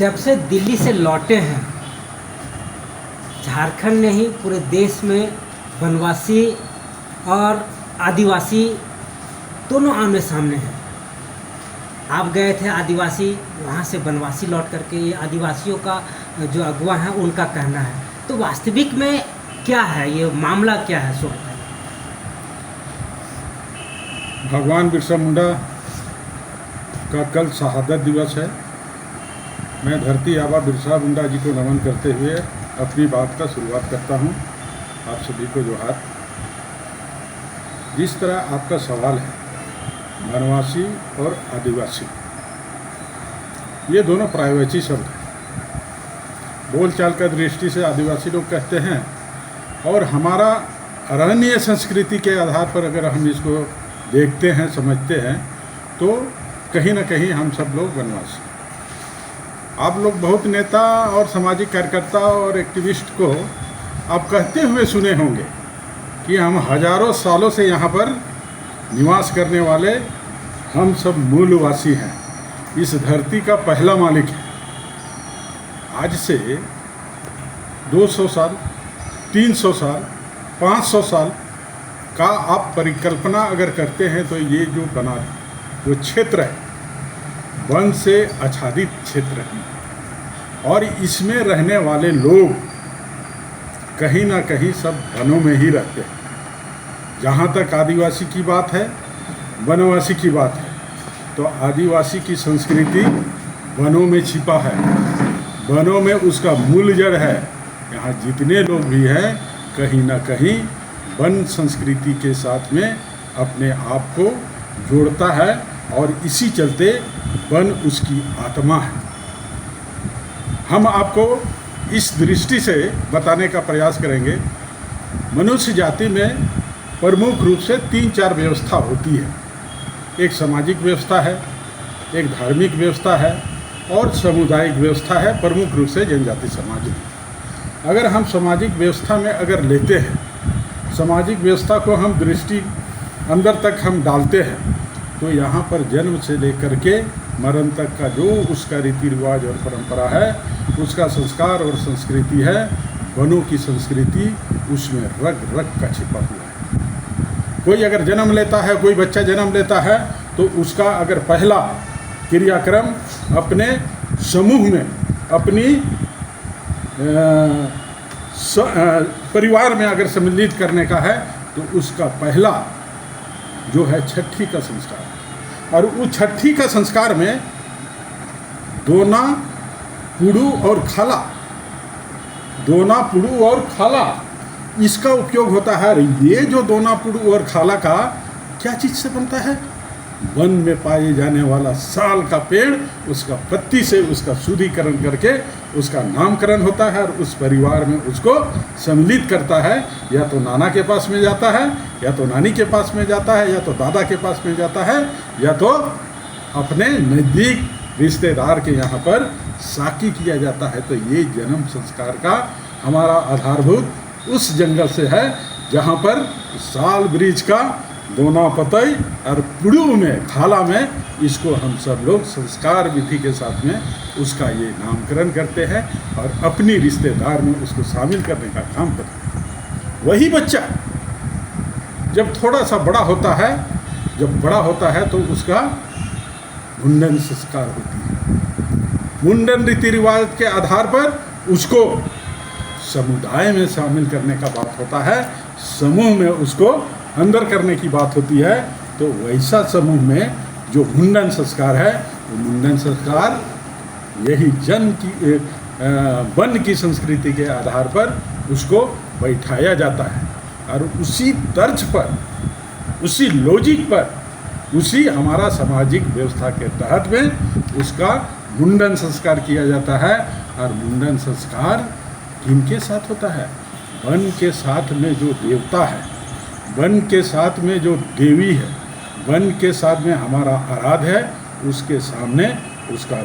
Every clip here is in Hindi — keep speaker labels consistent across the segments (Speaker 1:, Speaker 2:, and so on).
Speaker 1: जब से दिल्ली से लौटे हैं, झारखंड नहीं पूरे देश में वनवासी और आदिवासी दोनों आमने सामने हैं। आप गए थे आदिवासी, वहाँ से वनवासी लौट करके ये आदिवासियों का जो अगुवा है उनका कहना है, तो वास्तविक में क्या है, ये मामला क्या है? सो
Speaker 2: भगवान बिरसा मुंडा का कल शहादत दिवस है। मैं धरती आबा बिरसा मुंडा जी को नमन करते हुए अपनी बात का शुरुआत करता हूं। आप सभी को जोहार। जिस तरह आपका सवाल है, वनवासी और आदिवासी, ये दोनों पर्यायवाची शब्द हैं। बोलचाल का दृष्टि से आदिवासी लोग कहते हैं, और हमारा अरण्य संस्कृति के आधार पर अगर हम इसको देखते हैं, समझते हैं, तो कहीं ना कहीं हम सब लोग वनवासी। आप लोग बहुत नेता और सामाजिक कार्यकर्ता और एक्टिविस्ट को आप कहते हुए सुने होंगे कि हम हजारों सालों से यहाँ पर निवास करने वाले हम सब मूलवासी हैं, इस धरती का पहला मालिक है। आज से 200 साल, 300 साल, 500 साल का आप परिकल्पना अगर करते हैं तो ये जो बना जो क्षेत्र है, वन से आच्छादित क्षेत्र है, और इसमें रहने वाले लोग कहीं ना कहीं सब वनों में ही रहते हैं। जहाँ तक आदिवासी की बात है, वनवासी की बात है, तो आदिवासी की संस्कृति वनों में छिपा है, वनों में उसका मूल जड़ है। यहाँ जितने लोग भी हैं, कहीं ना कहीं वन संस्कृति के साथ में अपने आप को जोड़ता है, और इसी चलते वन उसकी आत्मा है। हम आपको इस दृष्टि से बताने का प्रयास करेंगे। मनुष्य जाति में प्रमुख रूप से 3-4 व्यवस्था होती है। एक सामाजिक व्यवस्था है, एक धार्मिक व्यवस्था है, और सामुदायिक व्यवस्था है, प्रमुख रूप से जनजाति समाज में। अगर हम सामाजिक व्यवस्था में अगर लेते हैं, सामाजिक व्यवस्था को हम दृष्टि अंदर तक हम डालते हैं, तो यहाँ पर जन्म से लेकर के मरण तक का जो उसका रीति रिवाज और परंपरा है, उसका संस्कार और संस्कृति है, वनों की संस्कृति उसमें रग रग का छिपा हुआ है। कोई अगर जन्म लेता है, कोई बच्चा जन्म लेता है, तो उसका अगर पहला क्रियाक्रम अपने समूह में, अपनी परिवार में अगर सम्मिलित करने का है, तो उसका पहला जो है छठी का संस्कार। और उस छठी का संस्कार में दोना, पुड़ू और खाला, दोना, पुड़ू और खाला, इसका उपयोग होता है। ये जो दोना, पुड़ू और खाला का क्या चीज़ से बनता है? वन में पाए जाने वाला साल का पेड़, उसका पत्ती से उसका शुद्धिकरण करके उसका नामकरण होता है, और उस परिवार में उसको सम्मिलित करता है। या तो नाना के पास में जाता है, या तो नानी के पास में जाता है, या तो दादा के पास में जाता है, या तो अपने नज़दीक रिश्तेदार के यहाँ पर साकी किया जाता है। तो ये जन्म संस्कार का हमारा आधारभूत उस जंगल से है, जहाँ पर साल वृक्ष का दोना, पतई और पुड़ू में, खाला में, इसको हम सब लोग संस्कार विधि के साथ में उसका ये नामकरण करते हैं, और अपनी रिश्तेदार में उसको शामिल करने का काम करते हैं। वही बच्चा जब थोड़ा सा बड़ा होता है, तो उसका मुंडन संस्कार होती है। मुंडन रीति रिवाज के आधार पर उसको समुदाय में शामिल करने का बात होता है, समूह में उसको अंदर करने की बात होती है। तो वैसा समूह में जो मुंडन संस्कार है, वो मुंडन संस्कार यही जन्म की वन की संस्कृति के आधार पर उसको बैठाया जाता है, और उसी तर्ज पर, उसी लॉजिक पर, उसी हमारा सामाजिक व्यवस्था के तहत में उसका मुंडन संस्कार किया जाता है। और मुंडन संस्कार किनके साथ होता है? वन के साथ में जो देवता है, वन के साथ में जो देवी है, वन के साथ में हमारा आराध्य है, उसके सामने उसका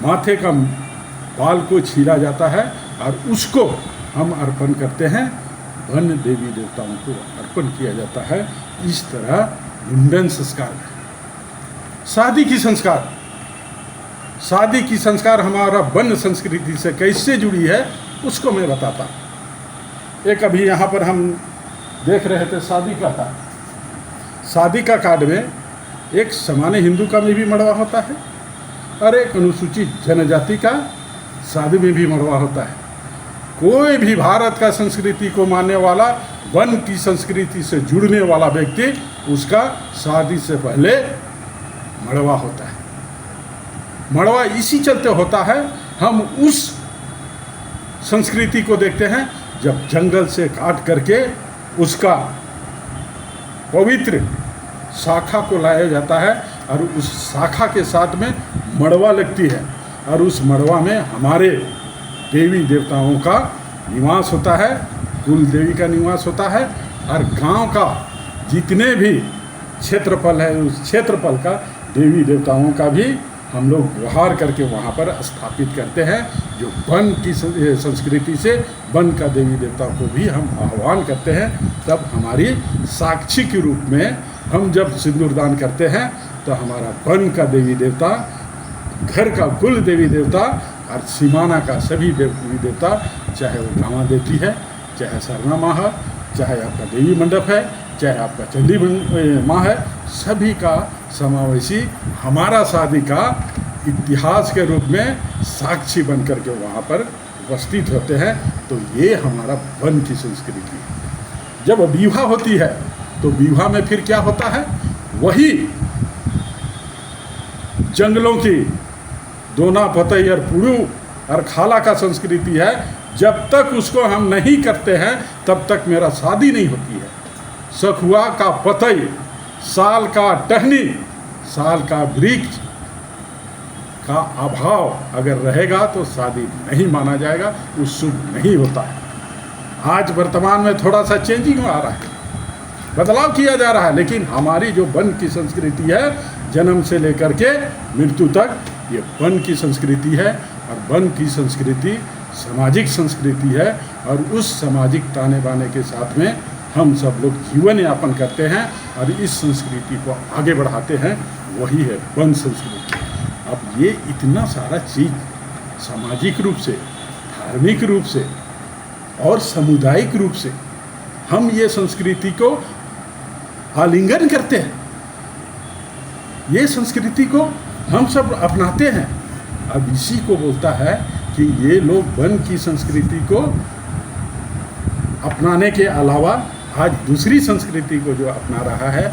Speaker 2: माथे का बाल को छीला जाता है, और उसको हम अर्पण करते हैं, वन देवी देवताओं को अर्पण किया जाता है। इस तरह मुंडन संस्कार है। शादी की संस्कार, शादी की संस्कार हमारा वन संस्कृति से कैसे जुड़ी है उसको मैं बताता। एक अभी यहाँ पर हम देख रहे थे शादी का कार्ड। शादी का कार्ड में एक सामान्य हिंदू का में भी मड़वा होता है और एक अनुसूचित जनजाति का शादी में भी मड़वा होता है। कोई भी भारत का संस्कृति को मानने वाला, वन की संस्कृति से जुड़ने वाला व्यक्ति, उसका शादी से पहले मड़वा होता है। मड़वा इसी चलते होता है, हम उस संस्कृति को देखते हैं जब जंगल से काट करके उसका पवित्र शाखा को लाया जाता है और उस शाखा के साथ में मड़वा लगती है और उस मड़वा में हमारे देवी देवताओं का निवास होता है, कुल देवी का निवास होता है और गांव का जितने भी क्षेत्रफल है उस क्षेत्रफल का देवी देवताओं का भी हम लोग व्यवहार करके वहाँ पर स्थापित करते हैं। जो वन की संस्कृति से वन का देवी देवता को भी हम आह्वान करते हैं। तब हमारी साक्षी के रूप में हम जब सिंदूरदान करते हैं तो हमारा वन का देवी देवता, घर का कुल देवी देवता और सीमाना का सभी देवी देवता, चाहे वो गाँव देती है, चाहे सरना माँ है, चाहे आपका देवी मंडप है, चाहे आपका चंडी माँ है, सभी का समावेशी हमारा शादी का इतिहास के रूप में साक्षी बन करके वहाँ पर उपस्थित होते हैं। तो ये हमारा वन की संस्कृति है। जब विवाह होती है तो विवाह में फिर क्या होता है, वही जंगलों की दोना पतई और पुड़ू और खाला का संस्कृति है। जब तक उसको हम नहीं करते हैं तब तक मेरा शादी नहीं होती है। सखुआ का पतई, साल का टहनी, साल का वृक्ष का अभाव अगर रहेगा तो शादी नहीं माना जाएगा, वो शुभ नहीं होता है। आज वर्तमान में थोड़ा सा चेंजिंग आ रहा है, बदलाव किया जा रहा है, लेकिन हमारी जो वन की संस्कृति है, जन्म से लेकर के मृत्यु तक, ये वन की संस्कृति है। और वन की संस्कृति सामाजिक संस्कृति है और उस सामाजिक ताने बाने के साथ में हम सब लोग जीवन यापन करते हैं और इस संस्कृति को आगे बढ़ाते हैं, वही है वन संस्कृति। अब ये इतना सारा चीज़ सामाजिक रूप से, धार्मिक रूप से और सामुदायिक रूप से हम ये संस्कृति को आलिंगन करते हैं, ये संस्कृति को हम सब अपनाते हैं। अब इसी को बोलता है कि ये लोग वन की संस्कृति को अपनाने के अलावा आज दूसरी संस्कृति को जो अपना रहा है,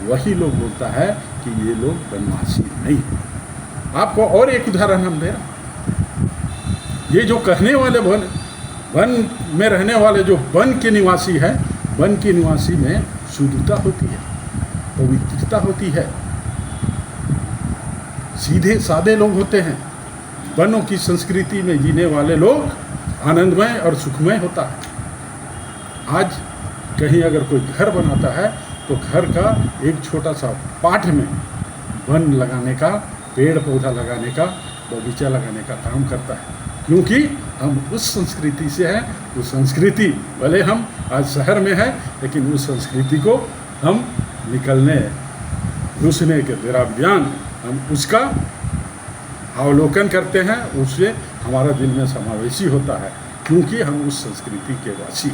Speaker 2: वही लोग बोलता है कि ये लोग वनवासी नहीं। आपको और एक उदाहरण हम दे रहे हैं। ये जो कहने वाले वन में रहने वाले जो वन के निवासी है, वन के निवासी में शुद्धता होती है, पवित्रता होती है, सीधे सादे लोग होते हैं। वनों की संस्कृति में जीने वाले लोग आनंदमय और सुखमय होता है। आज कहीं अगर कोई घर बनाता है तो घर का एक छोटा सा पाठ में वन लगाने का, पेड़ पौधा लगाने का, बगीचा लगाने का काम करता है, क्योंकि हम उस संस्कृति से हैं। उस संस्कृति भले हम आज शहर में हैं, लेकिन उस संस्कृति को हम निकलने घुसने के दौरान हम उसका अवलोकन करते हैं, उससे हमारा दिल में समावेशी होता है, क्योंकि हम उस संस्कृति के वासी।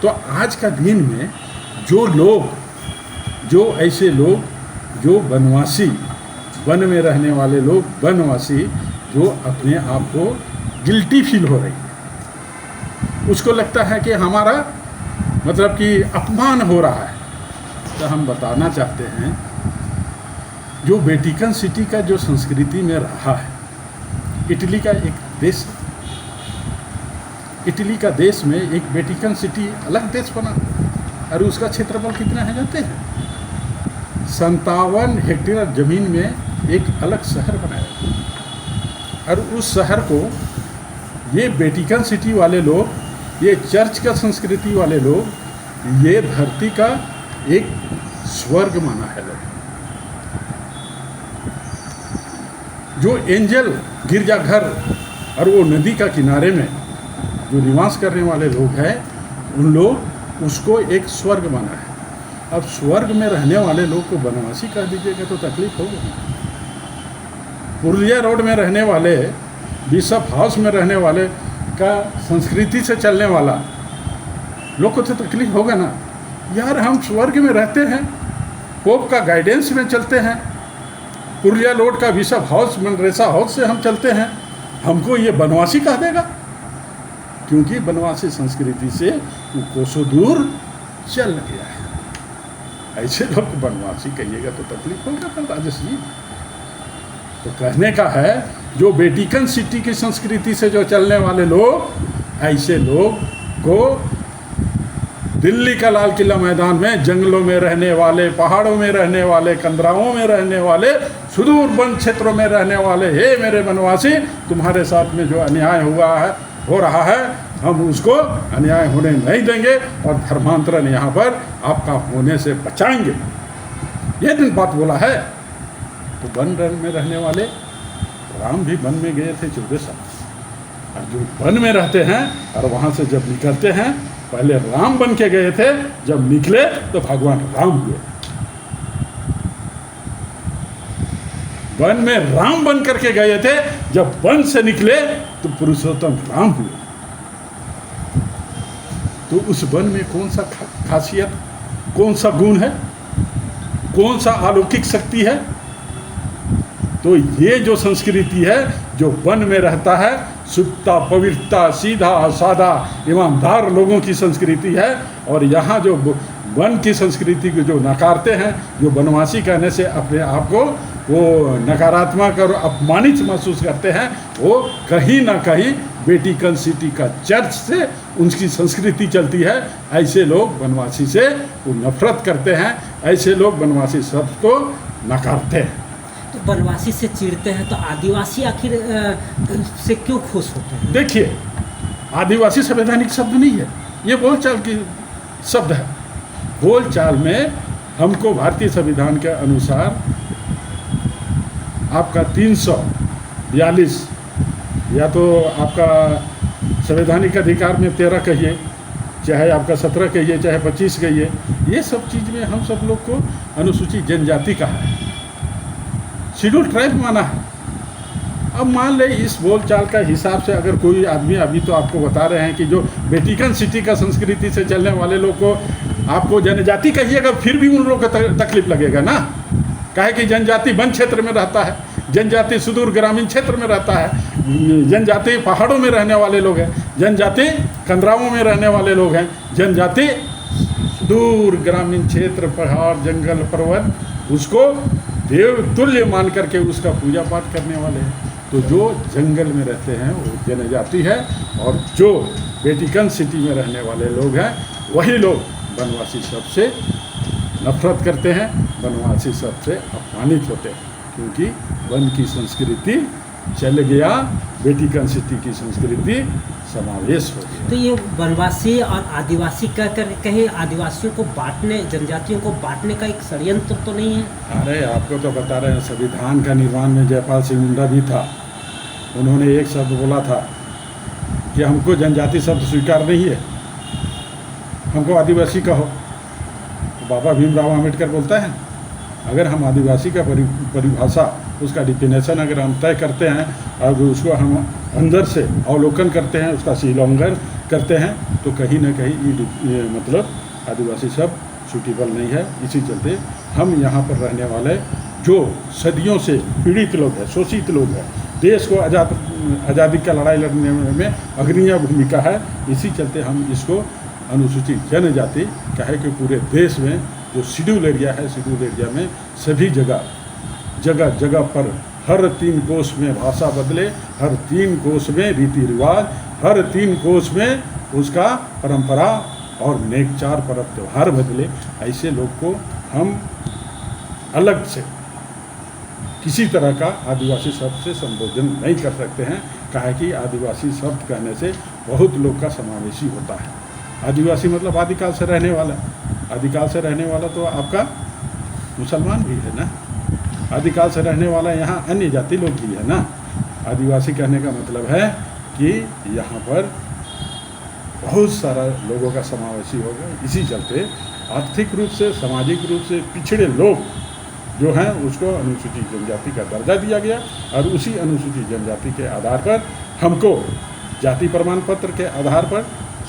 Speaker 2: तो आज का दिन में जो लोग, जो ऐसे लोग, जो वनवासी, वन में रहने वाले लोग, वनवासी जो अपने आप को गिल्टी फील हो रही है, उसको लगता है कि हमारा मतलब कि अपमान हो रहा है, तो हम बताना चाहते हैं जो वेटिकन सिटी का जो संस्कृति में रहा है, इटली का एक देश, इटली का देश में एक वेटिकन सिटी अलग देश बना और उसका क्षेत्रफल कितना है जानते हैं? 57 हेक्टेयर जमीन में एक अलग शहर बनाया और उस शहर को ये वेटिकन सिटी वाले लोग, ये चर्च का संस्कृति वाले लोग, ये धरती का एक स्वर्ग माना है लोग। जो एंजल गिरजाघर और वो नदी का किनारे में जो निवास करने वाले लोग हैं, उन लोग उसको एक स्वर्ग माना है। अब स्वर्ग में रहने वाले लोग को वनवासी कह दीजिएगा तो तकलीफ होगी। पुरलिया रोड में रहने वाले, बिशप हाउस में रहने वाले का संस्कृति से चलने वाला लोग को तो तकलीफ होगा ना। यार हम स्वर्ग में रहते हैं, पोप का गाइडेंस में चलते हैं, पुरलिया रोड का बिशप हाउस मनरेसा हाउस से हम चलते हैं, हमको ये बनवासी कह देगा? क्योंकि बनवासी संस्कृति से वो कोसों दूर चल गया है। ऐसे लोग बनवासी कहिएगा तो तकलीफ होगा ना राजेश जी। तो कहने का है जो वेटिकन सिटी की संस्कृति से जो चलने वाले लोग, ऐसे लोग को दिल्ली का लाल किला मैदान में जंगलों में रहने वाले, पहाड़ों में रहने वाले, कंदराओं में रहने वाले, सुदूर वन क्षेत्रों में रहने वाले, हे मेरे बनवासी, तुम्हारे साथ में जो अन्याय हुआ है, हो रहा है, हम उसको अन्याय होने नहीं देंगे और धर्मांतरण यहाँ पर आपका होने से बचाएंगे। ये दिन बात बोला है। तो वन में रहने वाले राम भी वन में गए थे 14 साल। और जो वन में रहते हैं और वहाँ से जब निकलते हैं, पहले राम बन के गए थे, जब निकले तो भगवान राम हुए। वन में राम बन करके गए थे, जब वन से निकले तो पुरुषोत्तम राम हुए। तो उस वन में कौन सा खासियत, कौन सा गुण है, कौन सा अलौकिक शक्ति है? तो ये जो संस्कृति है, जो वन में रहता है, शुद्धता, पवित्रता, सीधा सादा ईमानदार लोगों की संस्कृति है। और यहाँ जो वन की संस्कृति को जो नकारते हैं, जो बनवासी कहने से अपने आप को वो नकारात्मक और अपमानित महसूस करते हैं, वो कहीं ना कहीं वेटिकन सिटी का चर्च से उनकी संस्कृति चलती है। ऐसे लोग बनवासी से वो नफरत करते हैं, ऐसे लोग बनवासी शब्द को नकारते हैं।
Speaker 1: तो बनवासी से चिढ़ते हैं तो आदिवासी आखिर से क्यों खुश होते हैं?
Speaker 2: देखिए, आदिवासी संवैधानिक शब्द नहीं है, ये बोलचाल की शब्द है। बोलचाल में हमको भारतीय संविधान के अनुसार आपका 342 या तो आपका संवैधानिक अधिकार में 13 कहिए, चाहे आपका 17 कहिए, चाहे 25 कहिए, ये सब चीज़ में हम सब लोग को अनुसूचित जनजाति का है, शेड्यूल ट्राइब माना है। अब मान ले इस बोलचाल का हिसाब से अगर कोई आदमी, अभी तो आपको बता रहे हैं कि जो वेटिकन सिटी का संस्कृति से चलने वाले लोग को आपको जनजाति कहिएगा, फिर भी उन लोगों को तकलीफ लगेगा ना। काहे कि जनजाति वन क्षेत्र में रहता है, जनजाति सुदूर ग्रामीण क्षेत्र में रहता है, जनजाति पहाड़ों में रहने वाले लोग हैं, जनजाति कंदराओं में रहने वाले लोग हैं, जनजाति सुदूर ग्रामीण क्षेत्र, पहाड़, जंगल, पर्वत, उसको देव तुल्य मान करके उसका पूजा पाठ करने वाले हैं। तो जो जंगल में रहते हैं वो जनजाति है, और जो वेटिकन सिटी में रहने वाले लोग हैं वही लोग बनवासी शब्द से नफरत करते हैं, बनवासी शब्द से अपमानित होते हैं, क्योंकि वन की संस्कृति चल गया, वेटिकन सिटी की संस्कृति समावेश हो गया।
Speaker 1: तो ये बनवासी और आदिवासी कहकर कहीं आदिवासियों को बांटने, जनजातियों को बांटने का एक षड्यंत्र तो नहीं है?
Speaker 2: अरे आपको तो बता रहे हैं, संविधान का निर्माण में जयपाल सिंह मुंडा भी था। उन्होंने एक शब्द बोला था कि हमको जनजाति शब्द स्वीकार नहीं है, हमको आदिवासी कहो। तो बाबा भीमराव अम्बेडकर बोलता है, अगर हम आदिवासी का परिभाषा, उसका डिफिनेशन अगर हम तय करते हैं और उसको हम अंदर से अवलोकन करते हैं, उसका शीलोंगर करते हैं, तो कहीं ना कहीं ये मतलब आदिवासी शब्द सूटेबल नहीं है। इसी चलते हम यहाँ पर रहने वाले जो सदियों से पीड़ित लोग हैं, शोषित लोग हैं, देश को आज़ादी का लड़ाई लड़ने में अग्रणी भूमिका है, इसी चलते हम इसको अनुसूचित जनजाति कहे कि पूरे देश में जो शेड्यूल एरिया है, शेड्यूल एरिया में सभी जगह जगह पर हर 3 कोस में भाषा बदले, हर 3 कोस में रीति रिवाज, हर 3 कोस में उसका परंपरा और नेकचार पर्व त्यौहार बदले। ऐसे लोग को हम अलग से किसी तरह का आदिवासी शब्द से संबोधन नहीं कर सकते हैं, काहे कि आदिवासी शब्द कहने से बहुत लोग का समावेशी होता है। आदिवासी मतलब आदिकाल से रहने वाला, आदिकाल से रहने वाला तो आपका मुसलमान भी है ना, आदिकाल से रहने वाला यहाँ अन्य जाति लोग भी है ना। आदिवासी कहने का मतलब है कि यहाँ पर बहुत सारा लोगों का समावेशी होगा। इसी चलते आर्थिक रूप से, सामाजिक रूप से पिछड़े लोग जो हैं उसको अनुसूचित जनजाति का दर्जा दिया गया और उसी अनुसूचित जनजाति के आधार पर हमको जाति प्रमाण पत्र के आधार पर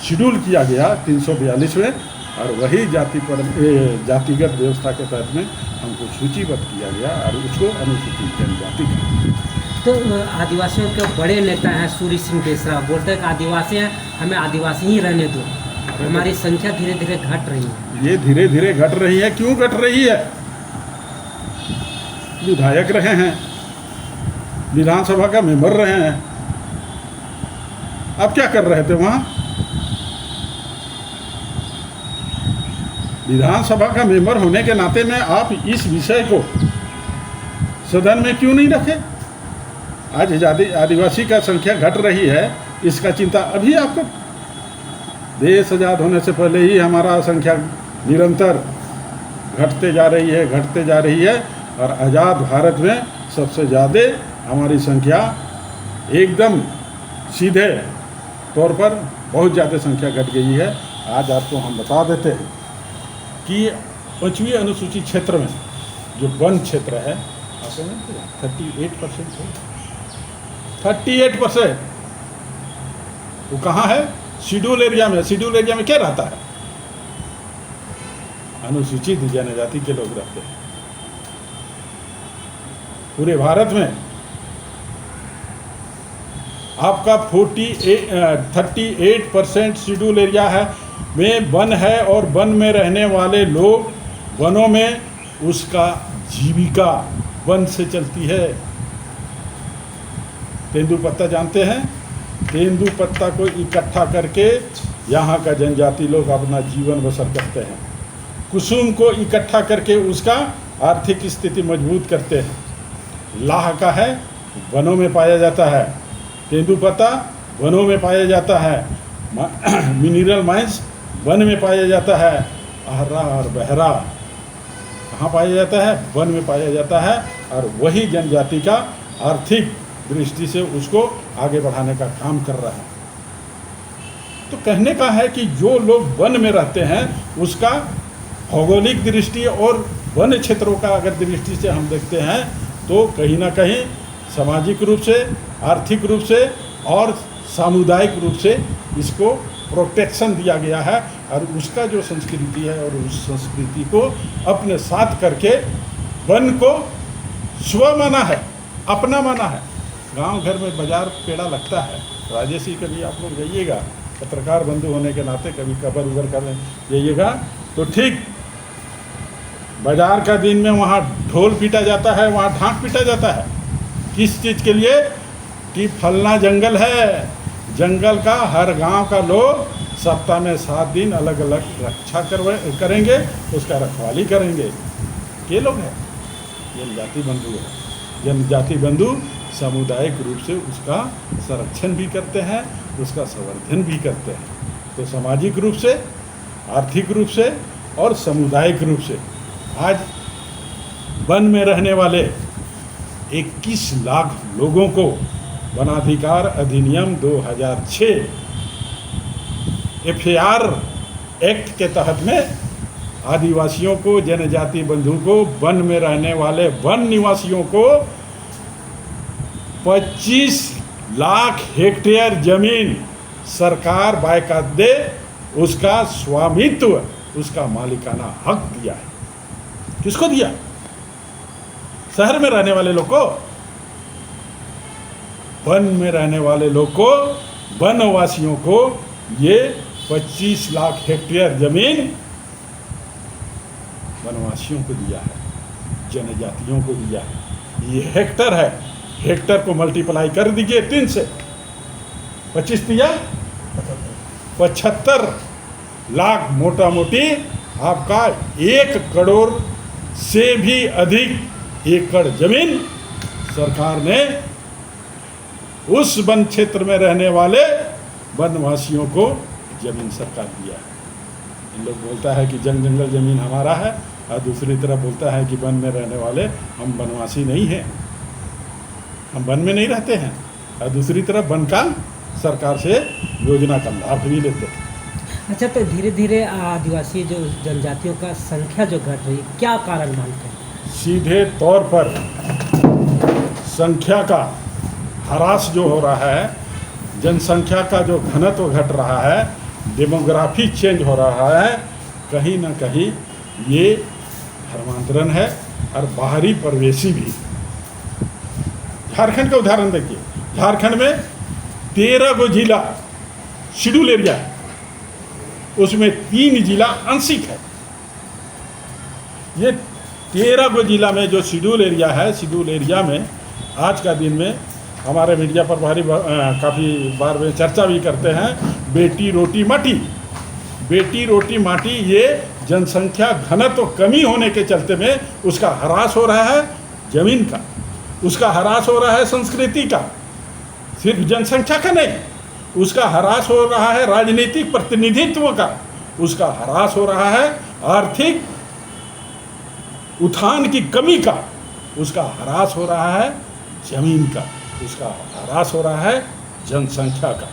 Speaker 2: शेड्यूल किया गया 342 में, और वही जातिगत व्यवस्था के तहत में हमको सूचीबद्ध किया गया और उसको अनुसूचित जनजाति का।
Speaker 1: तो आदिवासियों के बड़े नेता हैं सूर्य सिंह बेसरा, बोलते हैं कि आदिवासी हैं, हमें आदिवासी ही रहने दो, हमारी संख्या धीरे धीरे घट रही है।
Speaker 2: ये धीरे धीरे घट रही है। क्यों घट रही है? विधायक रहे हैं, विधानसभा का मेंबर रहे हैं, अब क्या कर रहे थे वहाँ? विधानसभा का मेंबर होने के नाते में आप इस विषय को सदन में क्यों नहीं रखे? आज आदिवासी का संख्या घट रही है, इसका चिंता अभी आपको? देश आज़ाद होने से पहले ही हमारा संख्या निरंतर घटते जा रही है और आज़ाद भारत में सबसे ज़्यादा हमारी संख्या एकदम सीधे तौर पर बहुत ज़्यादा संख्या घट गई है। आज आपको हम बता देते हैं कि 5वीं अनुसूचित क्षेत्र में जो वन क्षेत्र है, आप समझते हैं 38% है। 38% वो कहाँ है? शेड्यूल एरिया में। शेड्यूल एरिया में क्या रहता है? अनुसूचित जनजाति के लोग रहते हैं। पूरे भारत में आपका 38% शेड्यूल एरिया है में वन है, और वन में रहने वाले लोग, वनों में उसका जीविका वन से चलती है। तेंदुपत्ता जानते हैं? तेंदुपत्ता को इकट्ठा करके यहाँ का जनजाति लोग अपना जीवन बसर करते हैं। कुसुम को इकट्ठा करके उसका आर्थिक स्थिति मजबूत करते हैं। लाह का है, वनों में पाया जाता है। तेंदुपत्ता वनों में पाया जाता है। मिनरल माइंस वन में पाया जाता है। आहरा और बहरा कहाँ पाया जाता है? वन में पाया जाता है। और वही जनजाति का आर्थिक दृष्टि से उसको आगे बढ़ाने का काम कर रहा है। तो कहने का है कि जो लोग वन में रहते हैं उसका भौगोलिक दृष्टि और वन क्षेत्रों का अगर दृष्टि से हम देखते हैं तो कहीं ना कहीं सामाजिक रूप से, आर्थिक रूप से और सामुदायिक रूप से इसको प्रोटेक्शन दिया गया है। और उसका जो संस्कृति है और उस संस्कृति को अपने साथ करके वन को स्व माना है, अपना माना है। गांव घर में बाजार पेड़ा लगता है। राजेश जी कभी आप लोग जाइएगा, पत्रकार बंधु होने के नाते कभी कबर उबर कर जाइएगा तो ठीक बाजार का दिन में वहाँ ढोल पीटा जाता है, वहाँ ढाक पीटा जाता है। किस चीज़ के लिए? कि फलना जंगल है, जंगल का हर गांव का लोग सप्ताह में 7 दिन अलग अलग रक्षा करेंगे, उसका रखवाली करेंगे। ये लोग हैं जनजाति बंधु है। जनजाति बंधु सामुदायिक रूप से उसका संरक्षण भी करते हैं, उसका संवर्धन भी करते हैं। तो सामाजिक रूप से, आर्थिक रूप से और सामुदायिक रूप से आज वन में रहने वाले 21 लाख लोगों को वनाधिकार अधिनियम 2006 FAR एक्ट के तहत में आदिवासियों को, जनजाति बंधु को, वन में रहने वाले वन निवासियों को 25 लाख हेक्टेयर जमीन सरकार बाकायदे उसका स्वामित्व, उसका मालिकाना हक दिया है। किसको दिया? शहर में रहने वाले लोग को। वन में रहने वाले लोग को, वनवासियों को ये 25 लाख हेक्टेयर जमीन वनवासियों को दिया है, जनजातियों को दिया है। ये हेक्टर है, हेक्टर को मल्टीप्लाई कर दीजिए 3 से, 25 दिया 75 लाख, मोटा मोटी आपका 1 करोड़ से भी अधिक एकड़ जमीन सरकार ने उस वन क्षेत्र में रहने वाले वनवासियों को जमीन सरकार दिया है। इन लोग बोलता है कि जंगल जमीन हमारा है, और दूसरी तरफ बोलता है कि वन में रहने वाले हम वनवासी नहीं हैं, हम वन में नहीं रहते हैं, और दूसरी तरफ वन का सरकार से योजना का लाभ भी लेते हैं।
Speaker 1: अच्छा, तो धीरे धीरे आदिवासी जो जनजातियों का संख्या जो घट रही है, क्या कारण मानते हैं?
Speaker 2: सीधे तौर पर संख्या का ह्रास जो हो रहा है, जनसंख्या का जो घनत्व घट रहा है, डेमोग्राफी चेंज हो रहा है, कहीं ना कहीं ये धर्मांतरण है और बाहरी प्रवेशी भी। झारखंड का उदाहरण देखिए, झारखंड में 13 गो जिला शेड्यूल एरिया है, उसमें 3 जिला आंशिक है। ये 13 गो जिला में जो शेड्यूल एरिया है, शेड्यूल एरिया में आज का दिन में हमारे मीडिया पर काफ़ी बार में चर्चा भी करते हैं, बेटी रोटी माटी, बेटी रोटी माटी। ये जनसंख्या घनत्व कमी होने के चलते में उसका ह्रास हो रहा है जमीन का, उसका ह्रास हो रहा है संस्कृति का, सिर्फ जनसंख्या का नहीं, उसका ह्रास हो रहा है राजनीतिक प्रतिनिधित्व का, उसका ह्रास हो रहा है आर्थिक उत्थान की कमी का, उसका ह्रास हो रहा है जमीन का, उसका ह्रास हो रहा है जनसंख्या का।